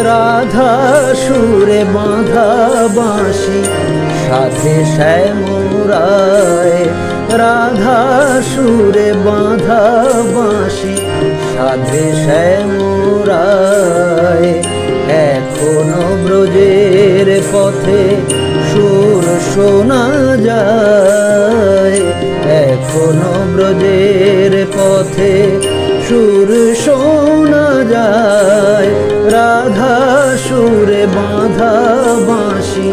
রাধা সুরে বাঁধা বাঁশি সাধে শ্যামরায়, রাধা সুরে বাঁধা বাঁশি সাধে শ্যামরায়। এখনো ব্রজের পথে সুর শোনা যায়, এখনো ব্রজের পথে সুর শোনা যায়। রাধা সুরে বাঁধা বাঁশি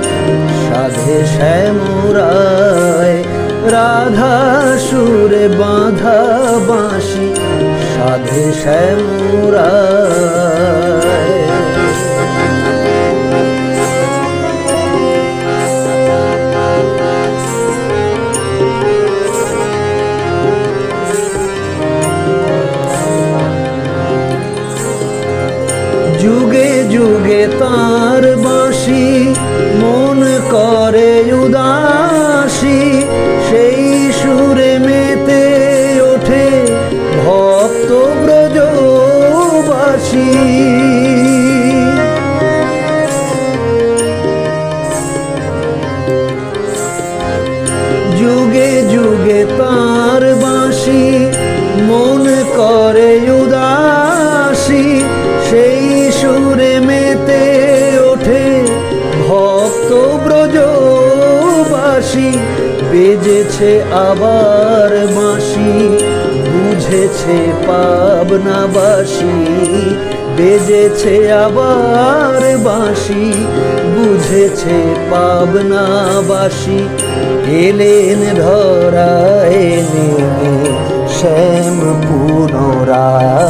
সাধে শ্যামরায়, রাধা সুরে বাঁধা বাঁশি সাধে শ্যামরায়। যুগে যুগে তার বাঁশি মন করে উদাসী, সেই সুরে মেতে ওঠে ভক্ত ব্রজবাসী। যুগে যুগে তার বাঁশি মন করে উদাসী, সেই সুরে মেতে ওঠে ভক্ত ব্রজবাসী। বেজেছে আবার বাঁশি বুঝেছে পাবনাবাসী, বেজেছে আবার বাঁশি বুঝেছে পাবনাবাসী। এলেন ধরায় নেমে শ্যাম পুনরায়,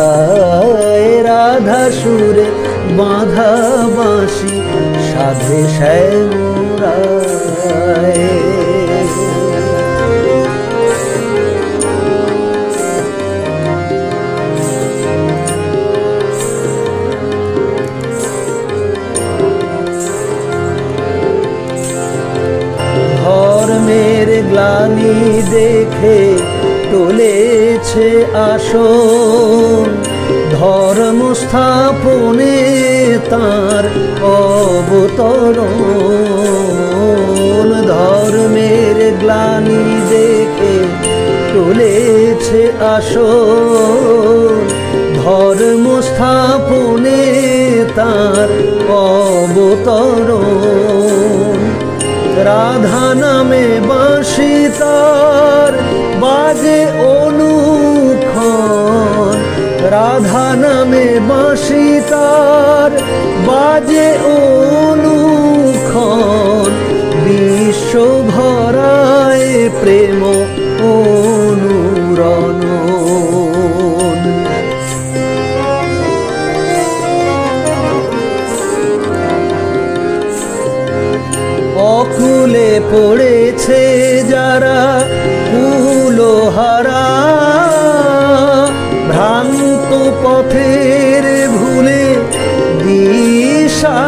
রাধা সুরে বাঁধা বাঁশি সাধে শ্যামরায়। ধর্মের গ্লানি দেখে তোলেছে আসন, ধর্ম স্থাপনে তার অবতরণ। ধর্মের গ্লানি দেখে তোলেছে আসন, ধর্ম স্থাপনে তার অবতরণ। রাধা নামে বাঁশি তার বাজে অনুক্ষণ, রাধা নামে বাঁশি তার বাজে অনুক্ষণ। বিশ্ব ভরায় প্রেম অনুরণন, অকুলে পড়েছে যারা কুলহারা, ভ্রান্ত পথের ভুলে দিশাহারা।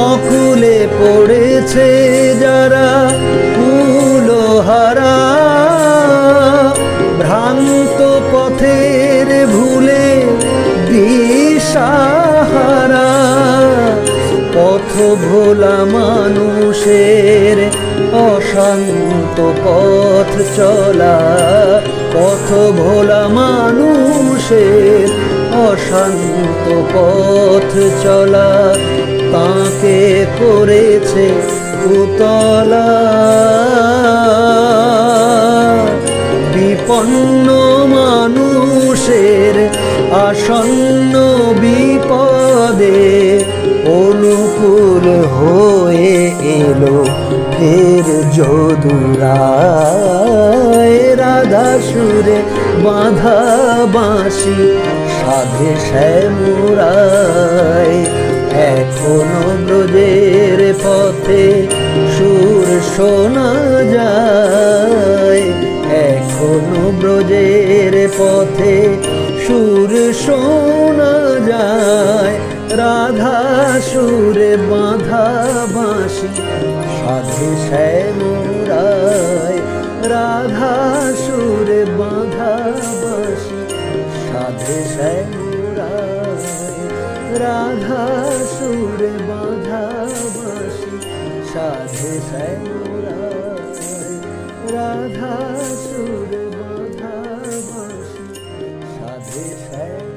অকুলে পড়েছে যারা কুলহারা, ভ্রান্ত পথের ভুলে দিশাহারা। পথ ভোলা মানুষের অশান্ত পথ চলা, পথ ভোলা মানুষের অশান্ত পথ চলা। তাকে করেছে উতলা, বিপন্ন মানুষের আসন্ন বিপদে অনুকূল হয়ে এলো ফের যদুরায়। রাধা সুরে বাঁধা বাঁশি সাধে শ্যামরায়, এখনো ব্রজের পথে সুর শোনা যায়, এখনো পথে সুর শোনা যায়, রাধা সুরে বাঁধা বাঁশি সাধে শ্যামরায়, রাধা সুরে বাঁধা বাঁশি সাধে শ্যামরায়, রাধা সুরে বাঁধা বাঁশি সাধে শ্যামরায়, রাধা সুরে বাঁধা বাঁশি সাধে শ্যামরায়।